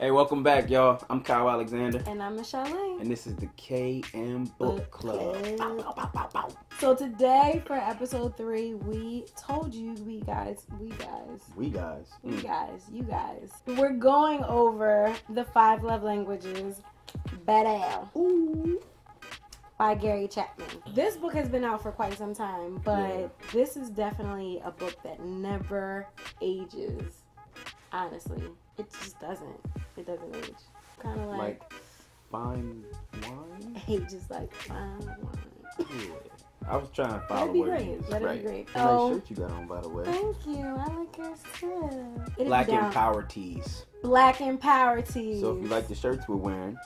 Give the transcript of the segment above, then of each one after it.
Hey, welcome back, y'all. I'm Kyle Alexander. And I'm Michelle Lane. And this is the KM Book Club. Bow, bow, bow, bow, bow. So today, for episode 3, we told you, you guys, we're going over the 5 love languages, Badass, by Gary Chapman. This book has been out for quite some time, but this is definitely a book that never ages. Honestly, it just doesn't. It doesn't age. Kind of like fine wine? Ages like fine wine. Yeah. I was trying to follow Let it be what great. it is. Let it be great. Nice shirt you got on, by the way. Thank you. I like yours too. Black and Power tees. Black and Power tees. So if you like the shirts we're wearing,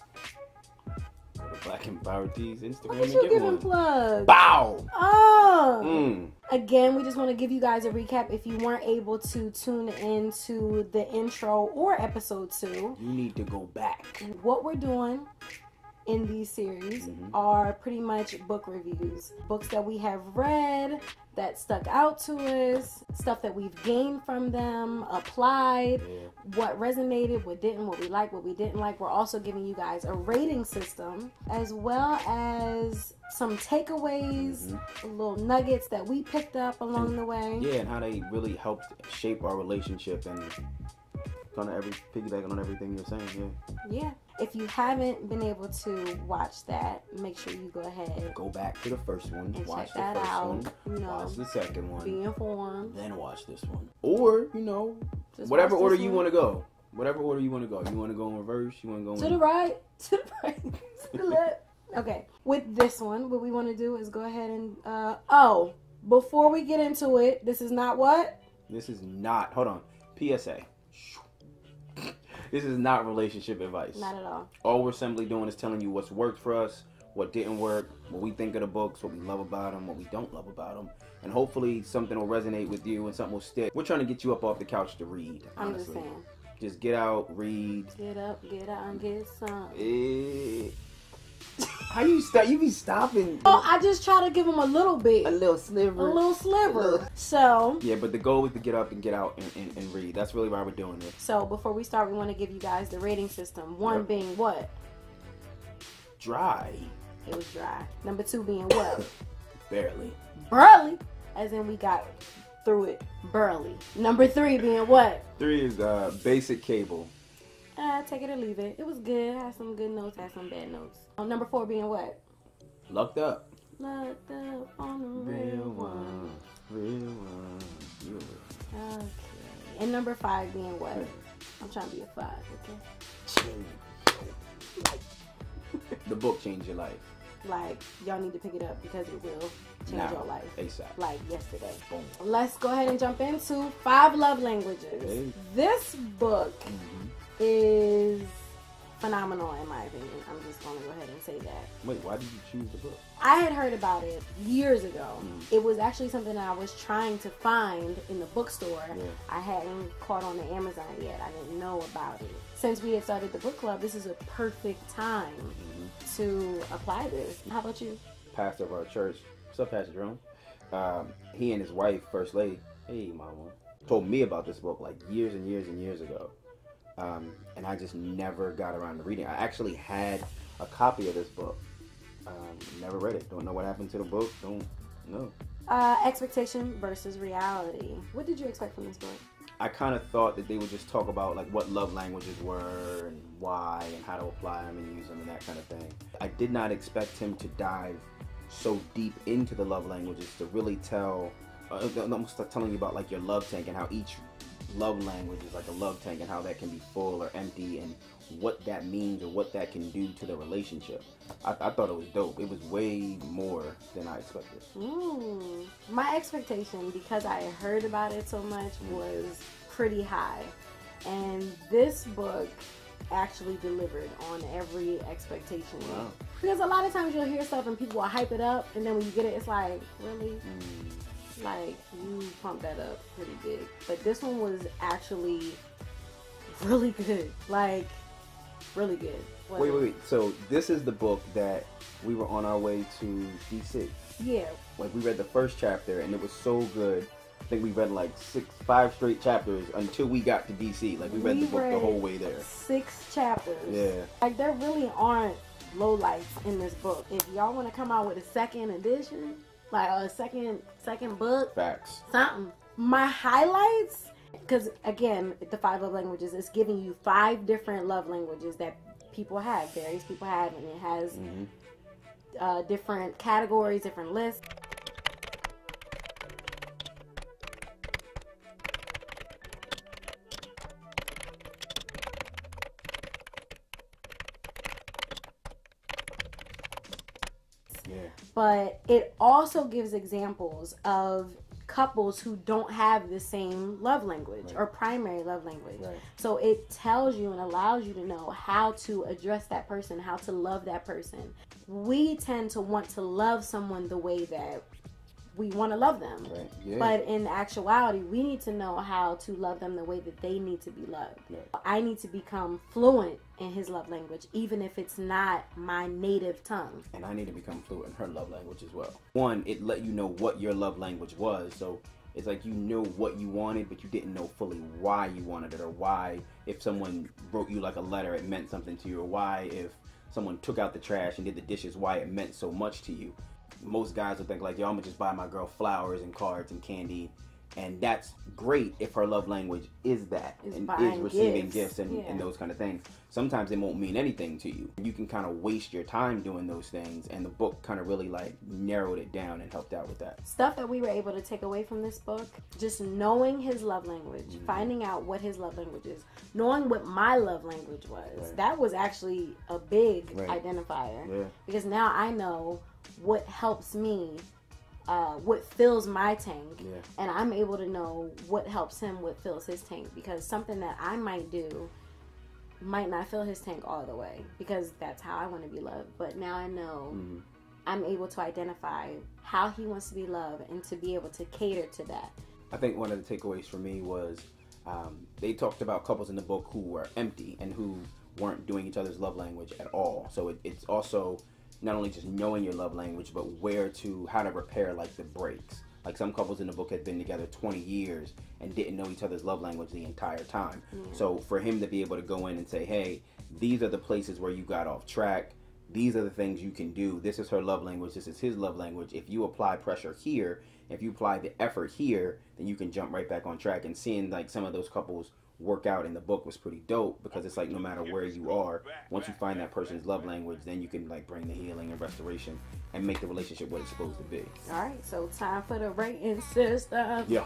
go to Black and Power tees Instagram Look at and you get giving one. plugs. Bow! Oh! Again, we just want to give you guys a recap. If you weren't able to tune into the intro or episode 2, you need to go back. What we're doing in these series are pretty much book reviews. Books that we have read, that stuck out to us, stuff that we've gained from them, applied, what resonated, what didn't, what we liked, what we didn't like. We're also giving you guys a rating system, as well as some takeaways, little nuggets that we picked up along the way. Yeah, and how they really helped shape our relationship, and kind of piggybacking on everything you're saying, Yeah. If you haven't been able to watch that, make sure you go ahead. Go back to the first one, and watch check the that first out. one, watch the second one, be informed, then watch this one. Or, just whatever order you want to go. Whatever order you want to go. You want to go in reverse? You want to go to the right, to the right, to the left. Okay. With this one, what we want to do is go ahead and before we get into it, this is not what? This is not. Hold on. PSA. This is not relationship advice. Not at all. All we're simply doing is telling you what's worked for us, what didn't work, what we think of the books, what we love about them, what we don't love about them. And hopefully something will resonate with you and something will stick. We're trying to get you up off the couch to read, honestly. I'm just saying. Just get out, read. Get up, get out, and get some. How you stop? You be stopping. Oh, I just try to give them a little bit. A little sliver. So. Yeah, but the goal is to get up and get out and read. That's really why we're doing this. So before we start, we want to give you guys the rating system. 1 being what? Dry. It was dry. Number 2 being what? Barely. Burly. As in we got through it burly. Number 3 being what? 3 is basic cable. Take it or leave it. It was good. Had some good notes, had some bad notes. Number 4 being what? Lucked up. Lucked up on the real one. Real one. Yeah. Okay. And number 5 being what? I'm trying to be a 5, okay? Change your life. The book changed your life. Like, y'all need to pick it up because it will change your life. ASAP. Like yesterday. Boom. Let's go ahead and jump into 5 love languages. Okay. This book is phenomenal in my opinion. I'm just going to go ahead and say that. Wait, why did you choose the book? I had heard about it years ago. It was actually something that I was trying to find in the bookstore. I hadn't caught on to Amazon yet. I didn't know about it. Since we had started the book club, this is a perfect time to apply this. How about you? Pastor of our church. What's up, Pastor Jerome? He and his wife, First Lady, hey mama, told me about this book like years and years and years ago. And I just never got around to reading it. I actually had a copy of this book. Never read it. Don't know what happened to the book. Don't know. Expectation versus reality. What did you expect from this book? I kind of thought that they would just talk about like what love languages were and why and how to apply them and use them and that kind of thing. I did not expect him to dive so deep into the love languages to really tell, almost telling you about like your love tank and how each love language is like a love tank and how that can be full or empty and what that means or what that can do to the relationship. I thought it was dope. It was way more than I expected. My expectation, because I heard about it so much, was pretty high. And this book actually delivered on every expectation. Wow. Because a lot of times you'll hear stuff and people will hype it up, and then when you get it, it's like, really? Like, you pumped that up pretty big. But this one was actually really good. Like, really good. Wait. So this is the book that we were on our way to DC. Yeah. Like, we read the first chapter and it was so good I think we read like 5 straight chapters until we got to DC. Like we read the book the whole way there. 6 chapters. Yeah. Like there really aren't lowlights in this book. If y'all want to come out with a second edition, like a second book, facts, something. My highlights, because again, the 5 love languages is giving you 5 different love languages that people have, various people have, and it has different categories, different lists. Yeah. But it also gives examples of couples who don't have the same love language or primary love language. Right. So it tells you and allows you to know how to address that person, how to love that person. We tend to want to love someone the way that we want to love them. Right. Yeah. But in actuality, we need to know how to love them the way that they need to be loved. Yeah. I need to become fluent in his love language, even if it's not my native tongue. And I need to become fluent in her love language as well. One, it let you know what your love language was. So it's like you knew what you wanted, but you didn't know fully why you wanted it, or why if someone wrote you like a letter, it meant something to you, or why if someone took out the trash and did the dishes, why it meant so much to you. Most guys would think like, yo, I'm gonna just buy my girl flowers and cards and candy, and that's great if her love language is that, and is receiving gifts and those kind of things. Sometimes it won't mean anything to you. You can kind of waste your time doing those things, and the book kind of really like narrowed it down and helped out with that. Stuff that we were able to take away from this book, just knowing his love language, finding out what his love language is, knowing what my love language was. That was actually a big identifier, because now I know what helps me, what fills my tank, and I'm able to know what helps him, what fills his tank, because something that I might do might not fill his tank all the way, because that's how I want to be loved. But now I know I'm able to identify how he wants to be loved and to be able to cater to that. I think one of the takeaways for me was they talked about couples in the book who were empty and who weren't doing each other's love language at all. So it's also not only just knowing your love language, but how to repair like the breaks. Like some couples in the book had been together 20 years and didn't know each other's love language the entire time. So for him to be able to go in and say, hey, these are the places where you got off track. These are the things you can do. This is her love language. This is his love language. If you apply pressure here, if you apply the effort here, then you can jump right back on track. And seeing like some of those couples work out in the book was pretty dope, because it's like no matter where you are, once you find that person's love language, then you can like bring the healing and restoration and make the relationship what it's supposed to be. All right, so time for the rating system. Yeah,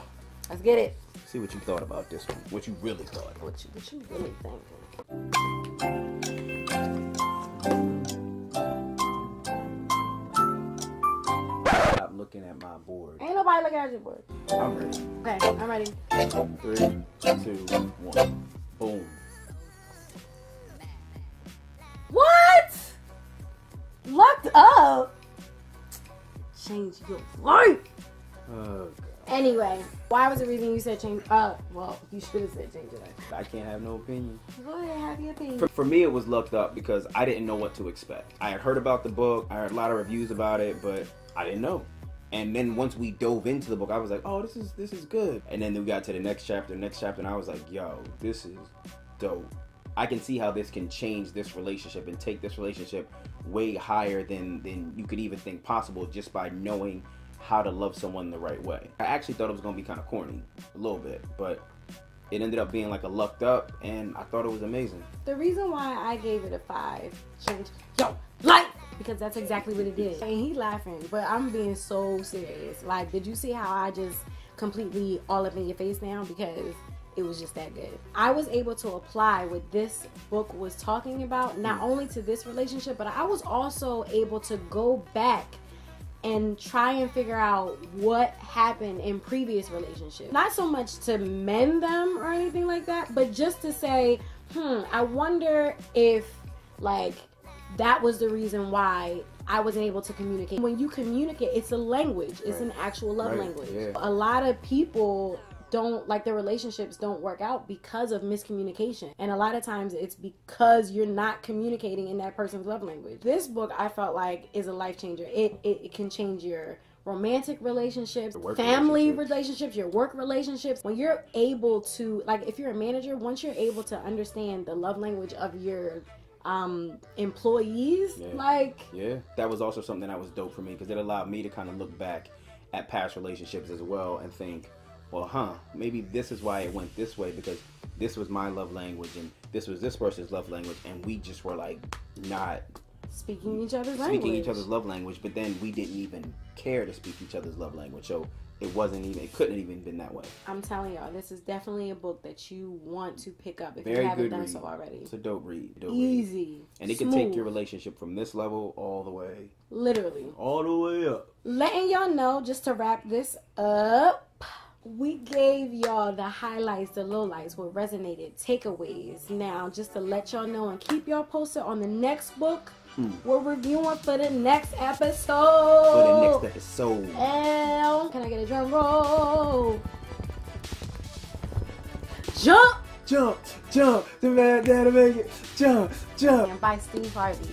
let's get it. See what you thought about this one. What you really thought. What you really think? Stop looking at my board. Ain't nobody looking at your board. I'm ready. Okay, I'm ready. 3, 2, 1. Boom. What? Locked up? Change your life. Oh, God. Anyway, why was the reason you said change? Well, you should have said change your life. I can't have no opinion. Go ahead, have your opinion. For me, it was looked up because I didn't know what to expect. I had heard about the book. I heard a lot of reviews about it, but I didn't know. And then once we dove into the book, I was like, oh, this is good. And then we got to the next chapter, and I was like, yo, this is dope. I can see how this can change this relationship and take this relationship way higher than you could even think possible, just by knowing how to love someone the right way. I actually thought it was going to be kind of corny, a little bit, but it ended up being like a lucked up, and I thought it was amazing. The reason why I gave it a 5, change your life, because that's exactly what it did. And he laughing, but I'm being so serious. Like, did you see how I just completely all up in your face now? Because it was just that good. I was able to apply what this book was talking about, not only to this relationship, but I was also able to go back and try and figure out what happened in previous relationships. Not so much to mend them or anything like that, but just to say, I wonder if like that was the reason why I wasn't able to communicate. When you communicate, it's a language. It's an actual love language. Yeah. A lot of people don't, like, their relationships don't work out because of miscommunication. And a lot of times it's because you're not communicating in that person's love language. This book, I felt like, is a life changer. It can change your romantic relationships, Your work family relationships, your work relationships. When you're able to, like, if you're a manager, once you're able to understand the love language of your employees, that was also something that was dope for me, because it allowed me to kind of look back at past relationships as well and think, well, maybe this is why it went this way, because this was my love language and this was this person's love language, and we just were like not speaking each other's love language, but then we didn't even care to speak each other's love language, so it couldn't even been that way. I'm telling y'all, this is definitely a book that you want to pick up if Very you haven't done read. so already. It's a dope read. Easy. And it can take your relationship from this level all the way. Literally. All the way up. Letting y'all know, just to wrap this up, we gave y'all the highlights, the lowlights, what resonated, takeaways. Now, just to let y'all know and keep y'all posted on the next book we're reviewing for the next episode. Can I get a drum roll? Jump! Jump! Jump! The man that'll make it. Jump! Jump! And by Steve Harvey.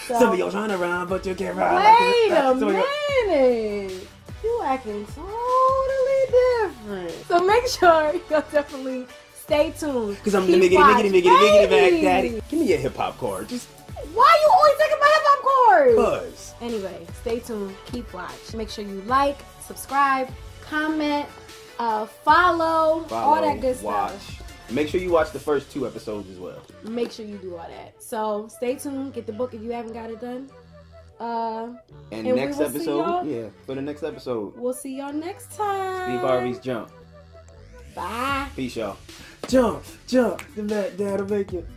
So, some of y'all trying to run, but you can't run. Wait a minute! You acting totally different. So make sure you definitely stay tuned. Because I'm making it back, Daddy. Give me a hip hop chord. Just. Why you always taking my hip hop chords? Buzz. Anyway, stay tuned. Keep watch. Make sure you like, subscribe, comment, follow, all that good stuff. Make sure you watch the first 2 episodes as well. Make sure you do all that. So stay tuned. Get the book if you haven't got it done. And next episode, for the next episode. We'll see y'all next time. Steve Harvey's Jump. Bye. Peace, y'all. Jump, jump. The man that'll make it.